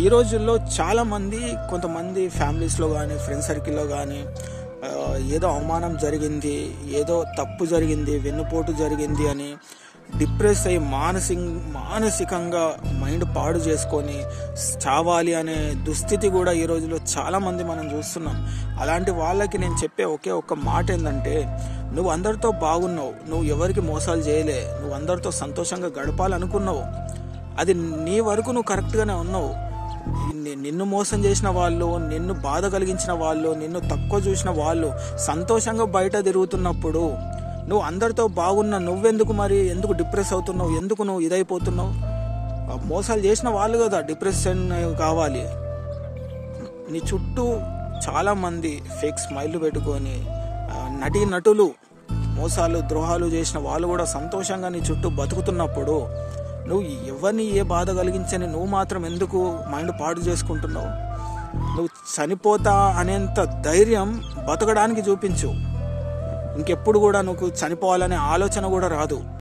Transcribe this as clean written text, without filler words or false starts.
ఈ రోజుల్లో చాలామంది కొంతమంది ఫ్యామిలీస్లో కానీ ఫ్రెండ్ సర్కిల్లో కానీ ఏదో అవమానం జరిగింది, ఏదో తప్పు జరిగింది, వెన్నుపోటు జరిగింది అని డిప్రెస్ అయ్యి మానసికంగా మైండ్ పాడు చేసుకొని చావాలి అనే దుస్థితి కూడా ఈ రోజుల్లో చాలామంది మనం చూస్తున్నాం. అలాంటి వాళ్ళకి నేను చెప్పే ఒకే ఒక్క మాట ఏంటంటే, నువ్వు అందరితో బాగున్నావు, నువ్వు ఎవరికి మోసాలు చేయలే, నువ్వు అందరితో సంతోషంగా గడపాలనుకున్నావు, అది నీ వరకు నువ్వు కరెక్ట్గానే ఉన్నావు. నిన్ను మోసం చేసిన వాళ్ళు, నిన్ను బాధ కలిగించిన వాళ్ళు, నిన్ను తక్కువ చూసిన వాళ్ళు సంతోషంగా బయట తిరుగుతున్నప్పుడు నువ్వు అందరితో బాగున్నా నువ్వెందుకు ఎందుకు డిప్రెస్ అవుతున్నావు, ఎందుకు నువ్వు ఇదైపోతున్నావు? మోసాలు చేసిన వాళ్ళు కదా డిప్రెషన్ కావాలి. నీ చుట్టూ చాలామంది ఫేక్ స్మైల్ పెట్టుకొని నటులు మోసాలు ద్రోహాలు చేసిన వాళ్ళు కూడా సంతోషంగా నీ చుట్టూ బతుకుతున్నప్పుడు నువ్వు ఎవరిని ఏ బాధ కలిగించని నువ్వు మాత్రం ఎందుకు మైండ్ పాడు చేసుకుంటున్నావు? నువ్వు చనిపోతా అనేంత ధైర్యం బతకడానికి చూపించు. ఇంకెప్పుడు కూడా నువ్వు చనిపోవాలనే ఆలోచన కూడా రాదు.